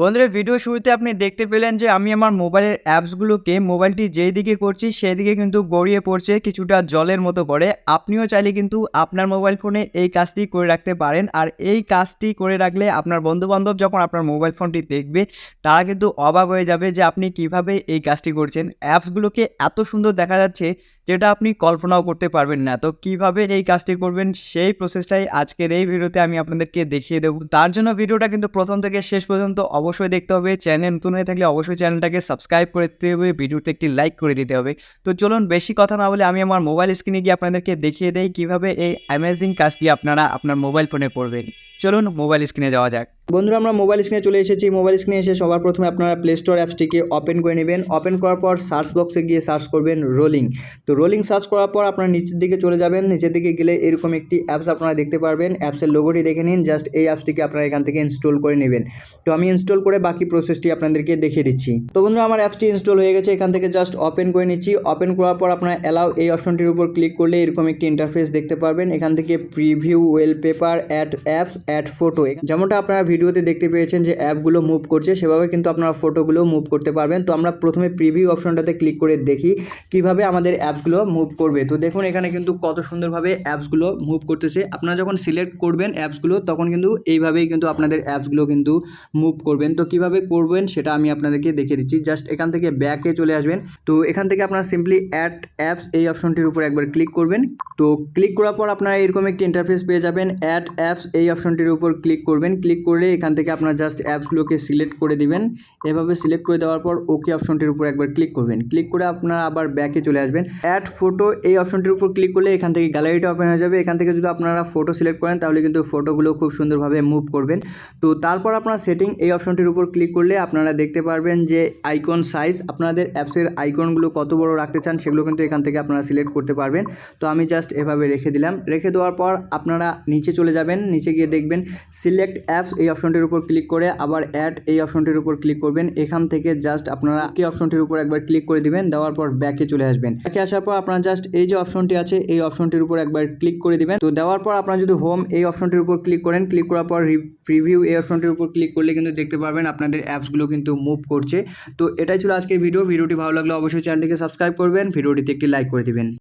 বন্ধুরা ভিডিও শুরুতে আপনি দেখতে পেলেন যে আমি আমার মোবাইলের অ্যাপসগুলোকে মোবাইলটি যেই দিকে করছি সেদিকে কিন্তু গড়িয়ে পড়ছে কিছুটা জলের মতো করে। আপনিও চাইলে কিন্তু আপনার মোবাইল ফোনে এই কাজটি করে রাখতে পারেন। আর এই কাজটি করে রাখলে আপনার বন্ধু-বান্ধব যখন আপনার মোবাইল ফোনটি দেখবে তারা কিন্তু অবাক হয়ে যাবে যে আপনি কিভাবে এই কাজটি করছেন। অ্যাপসগুলোকে এত সুন্দর দেখা যাচ্ছে যেটা আপনি কল্পনাও করতে পারবেন না। তো কিভাবে এই কাজটি করবেন সেই প্রসেসটাই আজকের এই ভিডিওতে আমি আপনাদেরকে দেখিয়ে দেব। তার জন্য ভিডিওটা কিন্তু ১ম থেকে শেষ পর্যন্ত অবশ্যই দেখতে হবে। চ্যানেল নতুন হয়ে থাকলে অবশ্যই চ্যানেলটাকে সাবস্ক্রাইব করে দিতে হবে, ভিডিওতে একটি লাইক করে দিতে হবে। তো চলুন বেশি কথা না বলে আমি আমার মোবাইল স্ক্রিনে গিয়ে আপনাদেরকে দেখিয়ে দেই কিভাবে এই অ্যামেজিং কাজটি আপনারা আপনার মোবাইল ফোনে করবেন। চলুন মোবাইল স্ক্রিনে যাওয়া যাক। বন্ধুরা আমরা মোবাইল স্ক্রিনে চলে এসেছি। মোবাইল স্ক্রিনে এসে সবার প্রথমে আপনারা প্লে স্টোর অ্যাপসটিকে ওপেন করে নেবেন। ওপেন করার পর সার্চ বক্সে গিয়ে সার্চ করবেন রোলিং। তো রোলিং সার্চ করার পর আপনারা নিচের দিকে চলে যাবেন। নিচের দিকে গেলে এরকম একটি অ্যাপস আপনারা দেখতে পারবেন। অ্যাপসের লোগোটি দেখে নিন। জাস্ট এই অ্যাপসটিকে আপনারা এখান থেকে ইনস্টল করে নেবেন। তো আমি ইনস্টল করে বাকি প্রসেসটি আপনাদেরকে দেখিয়ে দিচ্ছি। তো বন্ধুরা আমার অ্যাপসটি ইনস্টল হয়ে গেছে। এখান থেকে জাস্ট ওপেন করে নিচ্ছি। ওপেন করার পর আপনারা অ্যালাউ এই অপশনটির উপর ক্লিক করলে এরকম একটি ইন্টারফেস দেখতে পারবেন। এখান থেকে preview wallpaper add apps add photo, যেমনটা আপনারা ভিডিওতে দেখতে পেয়েছেন যে অ্যাপগুলো মুভ করছে সেভাবে কিন্তু আপনারা ফটোগুলো মুভ করতে পারবেন। তো আমরা প্রথমে প্রিভিউ অপশনটাতে ক্লিক করে দেখি কিভাবে আমাদের অ্যাপসগুলো মুভ করবে। তো দেখুন এখানে কিন্তু কত সুন্দরভাবে অ্যাপসগুলো মুভ করতেছে। আপনারা যখন সিলেক্ট করবেন অ্যাপসগুলো তখন কিন্তু এইভাবেই কিন্তু আপনাদের অ্যাপসগুলো কিন্তু মুভ করবেন। তো কিভাবে করবেন সেটা আমি আপনাদেরকে দেখিয়ে দিচ্ছি। জাস্ট এখান থেকে ব্যাকে চলে আসবেন। তো এখান থেকে আপনারা সিম্পলি অ্যাড অ্যাপস এই অপশনটির উপর একবার ক্লিক করবেন। তো ক্লিক করার পর আপনারা এরকম একটি ইন্টারফেস পেয়ে যাবেন। অ্যাড অ্যাপস এই অপশনটির উপর ক্লিক করবেন। ক্লিক করলে এখান থেকে আপনারা জাস্ট অ্যাপসগুলোকে সিলেক্ট করে দিবেন। এভাবে সিলেক্ট করে দেওয়ার পর ওকে অপশনটির উপর একবার ক্লিক করবেন। ক্লিক করে আপনারা আবার ব্যাকে চলে আসবেন। অ্যাড ফটো এই অপশনটির উপর ক্লিক করলে এখান থেকে গ্যালারিটা ওপেন হয়ে যাবে। এখান থেকে যদি আপনারা ফটো সিলেক্ট করেন তাহলে কিন্তু ফটোগুলো খুব সুন্দরভাবে মুভ করবেন। তো তারপর আপনারা সেটিং এই অপশনটির উপর ক্লিক করলে আপনারা দেখতে পারবেন যে আইকন সাইজ, আপনাদের অ্যাপসের আইকনগুলো কত বড় রাখতে চান সেগুলো কিন্তু এখান থেকে আপনারা সিলেক্ট করতে পারবেন। তো আমি জাস্ট এভাবে রেখে দিলাম। রেখে দেওয়ার পর আপনারা নিচে চলে যাবেন। নিচে গিয়ে দেখবেন সিলেক্ট অ্যাপস এই অপশনটির উপর ক্লিক করে আবার অ্যাড এই অপশনটির উপর ক্লিক করবেন। এখান থেকে জাস্ট আপনারা কি অপশনটির উপর একবার ক্লিক করে দিবেন। দেওয়ার পর ব্যাকে চলে আসবেন। ব্যাকে আসার পর আপনারা জাস্ট এই যে অপশনটি আছে এই অপশনটির উপর একবার ক্লিক করে দিবেন। তো দেওয়ার পর আপনারা যদি হোম এই অপশনটির উপর ক্লিক করেন, ক্লিক করার পর প্রিভিউ এই অপশনটির উপর ক্লিক করলে কিন্তু দেখতে পারবেন আপনাদের অ্যাপসগুলো কিন্তু মুভ করছে। তো এটাই ছিল আজকের ভিডিওটি ভালো লাগলে অবশ্যই চ্যানেলটিকে সাবস্ক্রাইব করবেন, ভিডিওটিতে একটি লাইক করে দিবেন।